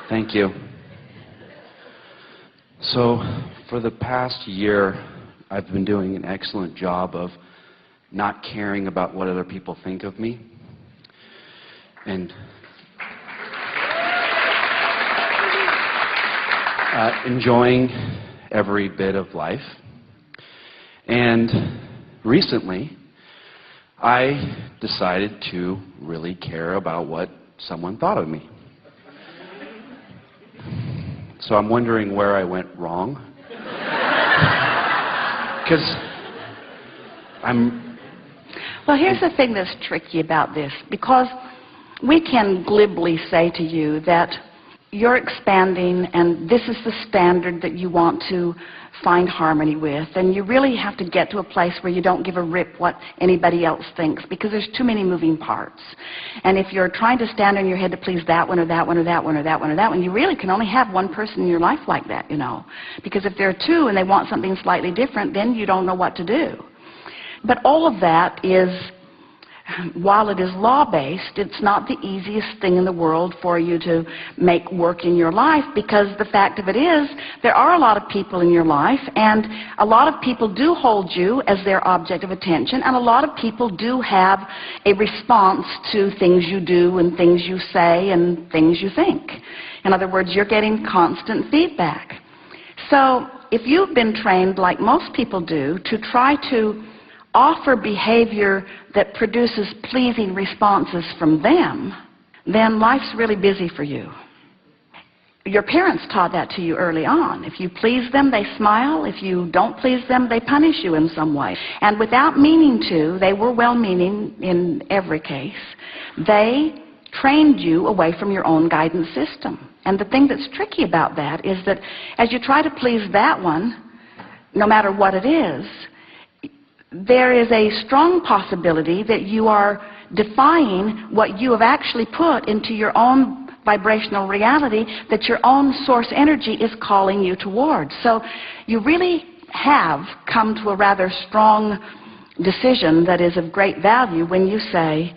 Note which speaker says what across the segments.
Speaker 1: Thank you. So, for the past year, I've been doing an excellent job of not caring about what other people think of me. And enjoying every bit of life. And recently, I decided to really care about what someone thought of me. So I'm wondering where I went wrong. Because
Speaker 2: Well, here's the thing that's tricky about this, because we can glibly say to you that you're expanding and this is the standard that you want to find harmony with, and you really have to get to a place where you don't give a rip what anybody else thinks, because there's too many moving parts. And if you're trying to stand on your head to please that one or that one or that one or that one or that one, you really can only have one person in your life like that, you know. Because if there are two and they want something slightly different, then you don't know what to do. But all of that is, while it is law-based, it's not the easiest thing in the world for you to make work in your life, because the fact of it is, there are a lot of people in your life, and a lot of people do hold you as their object of attention, and a lot of people do have a response to things you do and things you say and things you think. In other words, you're getting constant feedback. So if you've been trained, like most people do, to try to offer behavior that produces pleasing responses from them, then life's really busy for you. Your parents taught that to you early on. If you please them, they smile. If you don't please them, they punish you in some way. And without meaning to, they were well-meaning in every case, they trained you away from your own guidance system. And the thing that's tricky about that is that as you try to please that one, no matter what it is, there is a strong possibility that you are defying what you have actually put into your own vibrational reality, that your own source energy is calling you towards. So you really have come to a rather strong decision that is of great value when you say,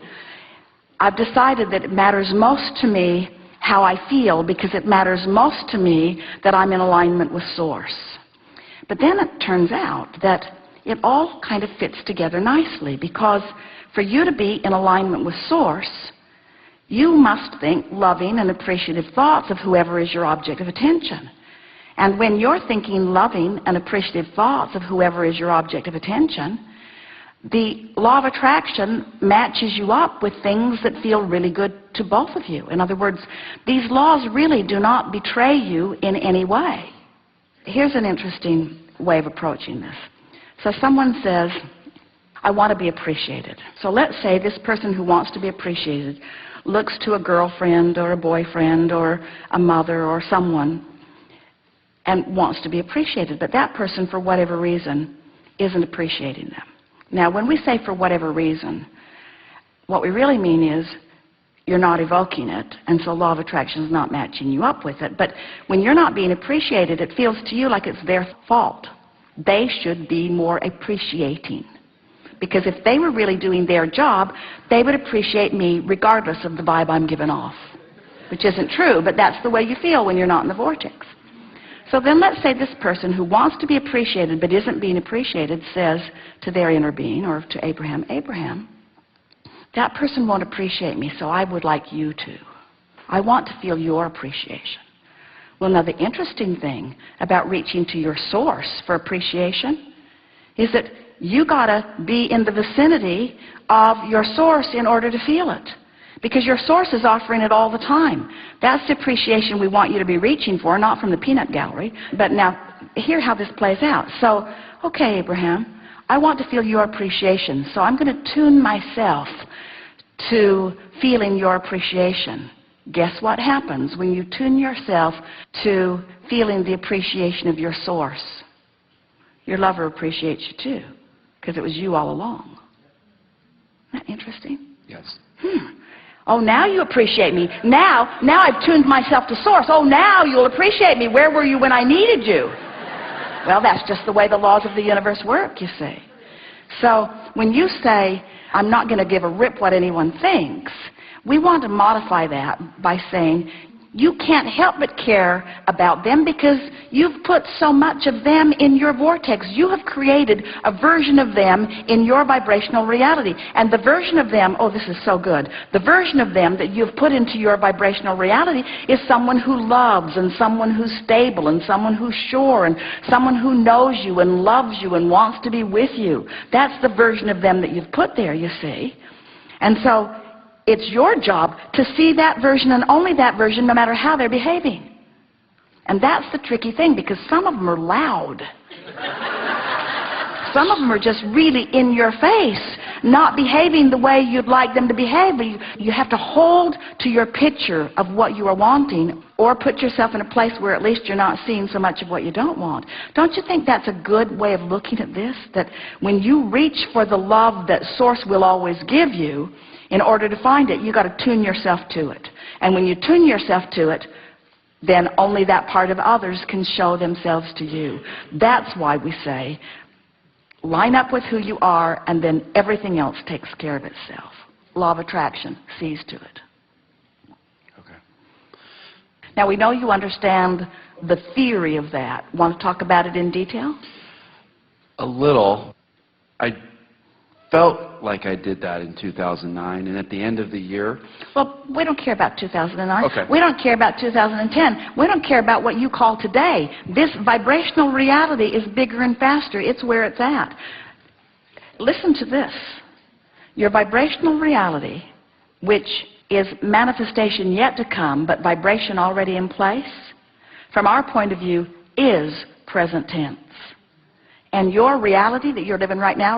Speaker 2: I've decided that it matters most to me how I feel, because it matters most to me that I'm in alignment with Source. But then it turns out that it all kind of fits together nicely, because for you to be in alignment with Source, you must think loving and appreciative thoughts of whoever is your object of attention. And when you're thinking loving and appreciative thoughts of whoever is your object of attention, the law of attraction matches you up with things that feel really good to both of you. In other words, these laws really do not betray you in any way. Here's an interesting way of approaching this. So someone says, I want to be appreciated. So let's say this person who wants to be appreciated looks to a girlfriend or a boyfriend or a mother or someone and wants to be appreciated. But that person, for whatever reason, isn't appreciating them. Now, when we say for whatever reason, what we really mean is you're not evoking it, and so law of attraction is not matching you up with it. But when you're not being appreciated, it feels to you like it's their fault. They should be more appreciating. Because if they were really doing their job, they would appreciate me regardless of the vibe I'm giving off. Which isn't true, but that's the way you feel when you're not in the vortex. So then let's say this person who wants to be appreciated but isn't being appreciated says to their inner being, or to Abraham, Abraham, that person won't appreciate me, so I would like you to. I want to feel your appreciation. Well, now the interesting thing about reaching to your source for appreciation is that you gotta be in the vicinity of your source in order to feel it. Because your source is offering it all the time. That's the appreciation we want you to be reaching for, not from the peanut gallery. But now, hear how this plays out. So, okay, Abraham, I want to feel your appreciation, so I'm going to tune myself to feeling your appreciation. Guess what happens when you tune yourself to feeling the appreciation of your source? Your lover appreciates you too, because it was you all along. Isn't that interesting?
Speaker 1: yes.
Speaker 2: Oh, now you appreciate me. Now I've tuned myself to Source. Oh, now you'll appreciate me. Where were you when I needed you? Well, that's just the way the laws of the universe work, you see. So when you say, I'm not going to give a rip what anyone thinks, we want to modify that by saying, you can't help but care about them because you've put so much of them in your vortex. You have created a version of them in your vibrational reality. And the version of them, oh, this is so good, the version of them that you've put into your vibrational reality is someone who loves, and someone who's stable, and someone who's sure, and someone who knows you and loves you and wants to be with you. That's the version of them that you've put there, you see. And so it's your job to see that version and only that version, no matter how they're behaving. And that's the tricky thing, because some of them are loud. Some of them are just really in your face, not behaving the way you'd like them to behave. But you have to hold to your picture of what you are wanting, or put yourself in a place where at least you're not seeing so much of what you don't want. Don't you think that's a good way of looking at this? That when you reach for the love that Source will always give you, in order to find it, you've got to tune yourself to it. And when you tune yourself to it, then only that part of others can show themselves to you. That's why we say, line up with who you are, and then everything else takes care of itself. Law of attraction sees to it.
Speaker 1: Okay.
Speaker 2: Now, we know you understand the theory of that. Want to talk about it in detail?
Speaker 1: A little. I felt like I did that in 2009, and at the end of the year...
Speaker 2: Well, we don't care about 2009.
Speaker 1: Okay.
Speaker 2: We don't care about 2010. We don't care about what you call today. This vibrational reality is bigger and faster. It's where it's at. Listen to this. Your vibrational reality, which is manifestation yet to come, but vibration already in place, from our point of view, is present tense. And your reality that you're living right now,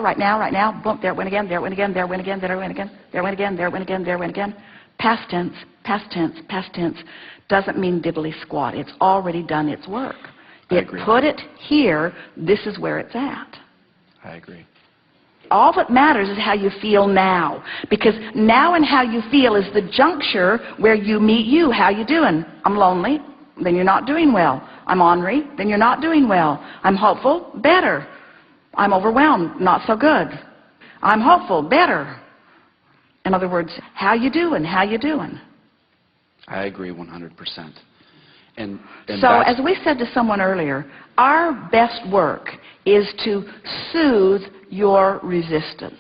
Speaker 2: boom, there it went again, there it went again, there it went again, there it went again, there it went again, there it went again, there it went again. Past tense, past tense, past tense doesn't mean diddly squat. It's already done its work. It put it here, this is where it's at.
Speaker 1: I agree.
Speaker 2: All that matters is how you feel now. Because now and how you feel is the juncture where you meet you. How you doing? I'm lonely. Then you're not doing well. I'm ornery, then you're not doing well. I'm hopeful, better. I'm overwhelmed, not so good. I'm hopeful, better. In other words, how you doing, how you doing?
Speaker 1: I agree 100%. And
Speaker 2: so, as we said to someone earlier, our best work is to soothe your resistance.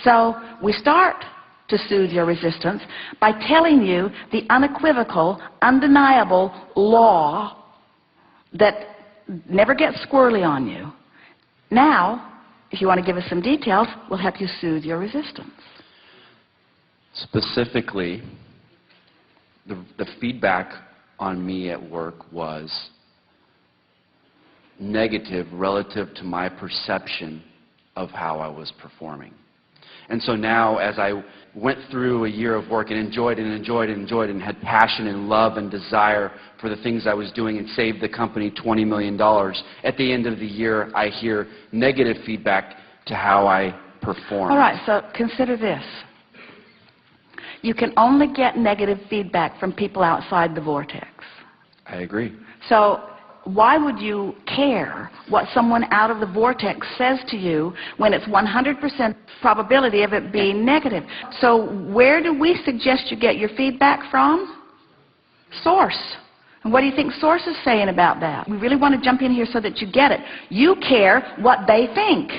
Speaker 2: So, we start to soothe your resistance by telling you the unequivocal, undeniable law that never gets squirrely on you. Now, if you want to give us some details, we'll help you soothe your resistance.
Speaker 1: Specifically, the feedback on me at work was negative relative to my perception of how I was performing. And so now, as I went through a year of work and enjoyed and had passion and love and desire for the things I was doing and saved the company $20 million, at the end of the year I hear negative feedback to how I perform.
Speaker 2: All right, so consider this. You can only get negative feedback from people outside the vortex.
Speaker 1: I agree.
Speaker 2: So why would you care what someone out of the vortex says to you when it's 100% probability of it being negative? So where do we suggest you get your feedback from? Source. And what do you think Source is saying about that? We really want to jump in here so that you get it. You care what they think.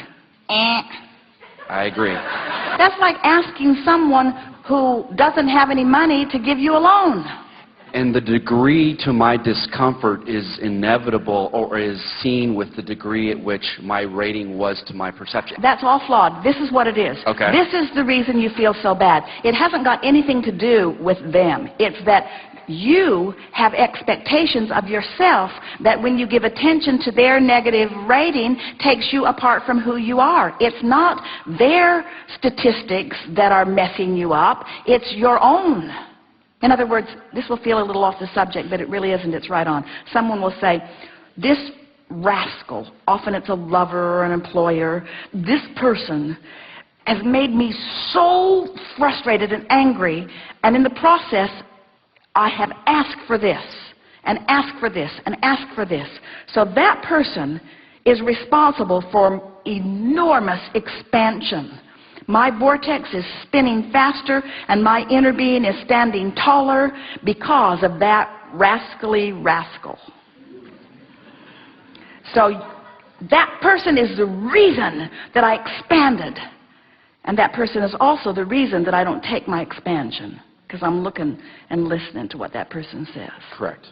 Speaker 1: I agree.
Speaker 2: That's like asking someone who doesn't have any money to give you a loan.
Speaker 1: And the degree to my discomfort is inevitable, or is seen with the degree at which my rating was to my perception.
Speaker 2: That's all flawed. This is what it is.
Speaker 1: Okay.
Speaker 2: This is the reason you feel so bad. It hasn't got anything to do with them. It's that you have expectations of yourself that when you give attention to their negative rating takes you apart from who you are. It's not their statistics that are messing you up. It's your own. In other words, this will feel a little off the subject, but it really isn't. It's right on. Someone will say, this rascal, often it's a lover or an employer, this person has made me so frustrated and angry, and in the process, I have asked for this, and asked for this, and asked for this. So that person is responsible for enormous expansion. My vortex is spinning faster, and my inner being is standing taller because of that rascally rascal. So that person is the reason that I expanded. And that person is also the reason that I don't take my expansion, because I'm looking and listening to what that person says.
Speaker 1: Correct.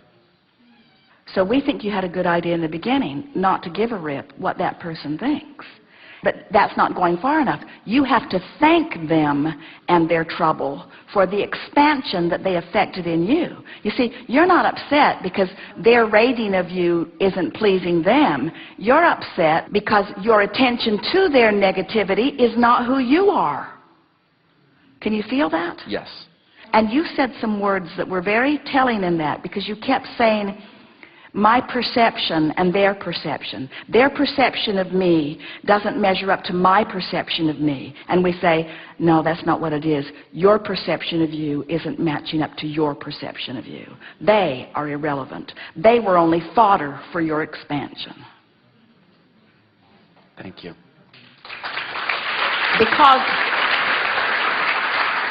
Speaker 2: So we think you had a good idea in the beginning not to give a rip what that person thinks. But that's not going far enough. You have to thank them and their trouble for the expansion that they affected in you. You see, you're not upset because their rating of you isn't pleasing them. You're upset because your attention to their negativity is not who you are. Can you feel that?
Speaker 1: Yes.
Speaker 2: And you said some words that were very telling in that, because you kept saying, my perception and their perception. Their perception of me doesn't measure up to my perception of me. And we say, no, that's not what it is. Your perception of you isn't matching up to your perception of you. They are irrelevant. They were only fodder for your expansion.
Speaker 1: Thank you.
Speaker 2: Because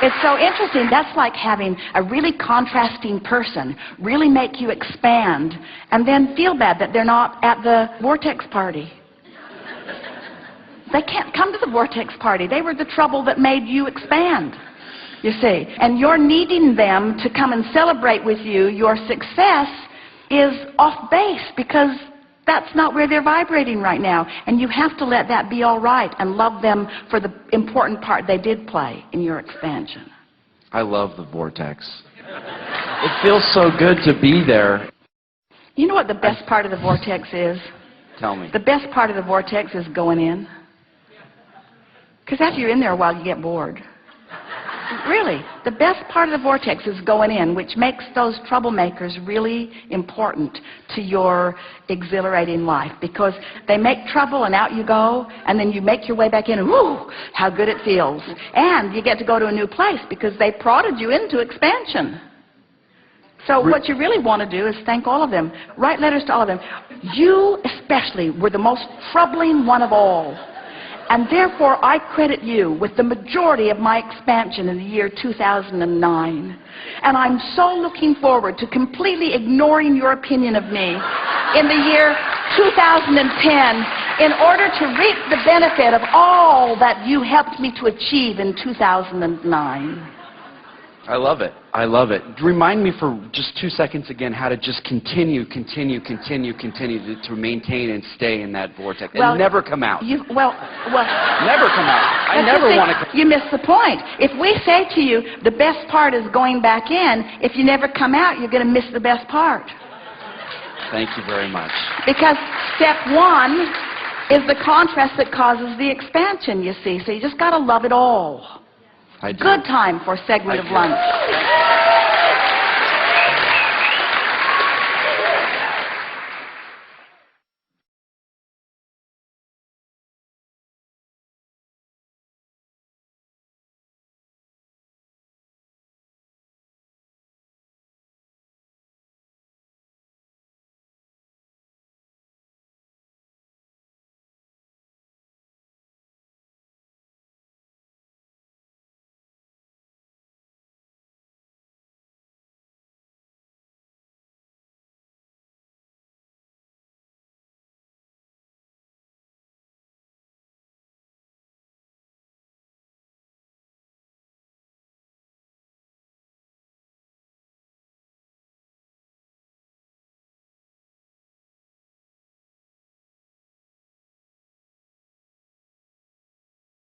Speaker 2: it's so interesting. That's like having a really contrasting person really make you expand and then feel bad that they're not at the vortex party. They can't come to the vortex party. They were the trouble that made you expand, you see. And you're needing them to come and celebrate with you your success is off base, because that's not where they're vibrating right now. And you have to let that be all right and love them for the important part they did play in your expansion.
Speaker 1: I love the vortex. It feels so good to be there.
Speaker 2: You know what the best part of the vortex is?
Speaker 1: Tell me.
Speaker 2: The best part of the vortex is going in. Because after you're in there a while, you get bored. Really, the best part of the vortex is going in, which makes those troublemakers really important to your exhilarating life, because they make trouble and out you go, and then you make your way back in, and whoo, how good it feels. And you get to go to a new place because they prodded you into expansion. So what you really want to do is thank all of them. Write letters to all of them. You especially were the most troubling one of all. And therefore, I credit you with the majority of my expansion in the year 2009. And I'm so looking forward to completely ignoring your opinion of me in the year 2010 in order to reap the benefit of all that you helped me to achieve in 2009.
Speaker 1: I love it. I love it. Remind me for just 2 seconds again how to just continue to maintain and stay in that vortex and never come out.
Speaker 2: Well,
Speaker 1: never come out. I never want to come out.
Speaker 2: You missed the point. If we say to you, the best part is going back in, if you never come out, you're going to miss the best part.
Speaker 1: Thank you very much.
Speaker 2: Because step one is the contrast that causes the expansion, you see. So you just got to love it all.
Speaker 1: I do.
Speaker 2: Good time for a segment of lunch.